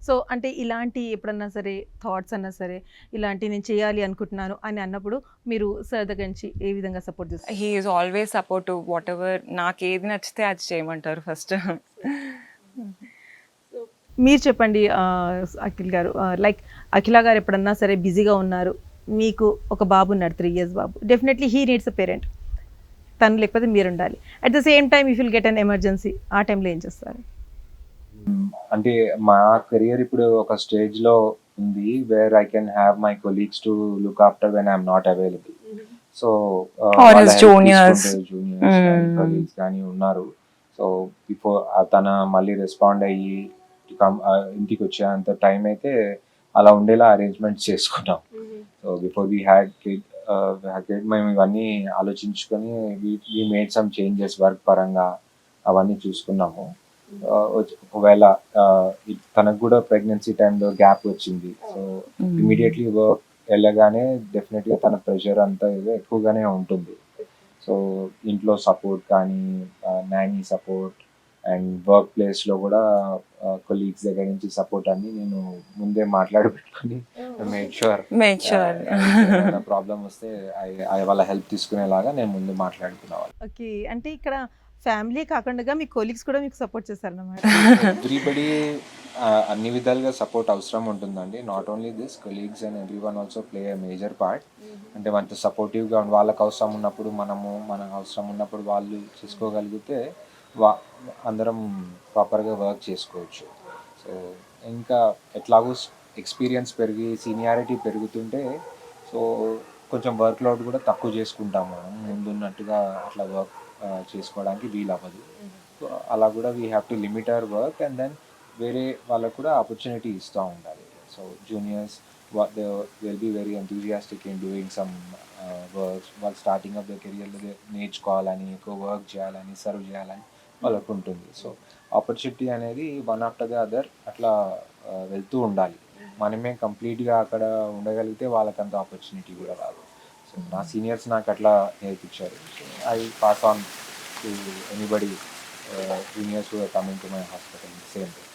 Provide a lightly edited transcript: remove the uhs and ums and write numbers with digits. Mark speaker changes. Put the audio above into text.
Speaker 1: So అంటే ఇలాంటి ఎప్పుడన్నా సరే థాట్స్ అన్నా సరే ఇలాంటి నేను చేయాలి అనుకుంటున్నాను అని అన్నప్పుడు మీరు సార్ దగ్గర నుంచి ఏ విధంగా సపోర్ట్ చేస్తారు?
Speaker 2: He is always supportive. What ever నాకు ఏది నచ్చితే అది చేయమంటారు ఫస్ట్.
Speaker 1: మీరు చెప్పండి అఖిల్ గారు, లైక్ అఖిల గారు ఎప్పుడన్నా సరే బిజీగా ఉన్నారు, మీకు ఒక బాబు ఉన్నాడు 3 years Babu, definitely he needs a parent, తను లేకపోతే మీరు ఉండాలి. At the same time if will get an emergency, ఆ టైంలో ఏం చేస్తారు?
Speaker 3: అంటే మా కెరియర్ ఇప్పుడు ఒక స్టేజ్ లో ఉంది where I can have my colleagues to look after when I'm not available. So
Speaker 2: Or his juniors.
Speaker 3: Juniors and colleagues కానీ ఉన్నారు. సో బిఫోర్ తన మళ్ళీ రెస్పాండ్ అయ్యి ఇంటికి వచ్చేంత టైం అయితే అలా ఉండేలా అరేంజ్మెంట్స్ చేసుకున్నాం. So before we had kid మేము ఇవన్నీ ఆలోచించుకొని we made some changes work పరంగా అవన్నీ చూసుకున్నాము. ఒకవేళ తనకు కూడా ప్రెగ్నెన్సీ టైంలో గ్యాప్ వచ్చింది. సో ఇమీడియట్లీ వర్క్ వెళ్ళగానే డెఫినెట్గా తన ప్రెషర్ అంతా ఎక్కువగానే ఉంటుంది. సో ఇంట్లో సపోర్ట్ కానీ నానీ సపోర్ట్ అండ్ వర్క్ ప్లేస్లో కూడా కొలీగ్స్ దగ్గర నుంచి సపోర్ట్ అన్ని నేను ముందే మాట్లాడి పెట్టుకొని మేక్ షూర్ ప్రాబ్లం వస్తే వాళ్ళ హెల్ప్ తీసుకునేలాగా నేను ముందు మాట్లాడుకునేవాళ్ళు.
Speaker 1: ఓకే, అంటే ఇక్కడ ఫ్యామిలీ కాకుండా మీ కొలీగ్స్ కూడా మీకు సపోర్ట్ చేస్తారన్నమాట.
Speaker 3: ఎవ్రీబడి అన్ని విధాలుగా సపోర్ట్ అవసరం ఉంటుందండి. Not only this, colleagues and every one also play a major part. అంటే మనతో సపోర్టివ్గా వాళ్ళకి అవసరం ఉన్నప్పుడు మనకు అవసరం ఉన్నప్పుడు వాళ్ళు చేసుకోగలిగితే అందరం ప్రాపర్గా వర్క్ చేసుకోవచ్చు. సో ఇంకా ఎట్లాగూ ఎక్స్పీరియన్స్ పెరిగి సీనియారిటీ పెరుగుతుంటే సో కొంచెం వర్క్ లోడ్ కూడా తక్కువ చేసుకుంటాము. ముందున్నట్టుగా అట్లా వర్క్ చేసుకోవడానికి వీలు అవ్వదు. సో అలా కూడా we have to limit our work and then వేరే వాళ్ళకు కూడా ఆపర్చునిటీ ఇస్తూ ఉండాలి. So juniors they will be very enthusiastic in doing some works. వాళ్ళు స్టార్టింగ్ ఆఫ్ ద కెరియర్లో నేర్చుకోవాలని, ఎక్కువ వర్క్ చేయాలని, సర్వ్ చేయాలని వాళ్ళకు ఉంటుంది. సో ఆపర్చునిటీ అనేది వన్ ఆఫ్టర్ ద అదర్ అట్లా వెళ్తూ ఉండాలి. మనమే కంప్లీట్గా అక్కడ ఉండగలిగితే వాళ్ళకంత ఆపర్చునిటీ కూడా రాదు. సో నా సీనియర్స్ నాకు అట్లా నేర్పించారు. So I pass on to anybody juniors who are coming to my hospital, same way.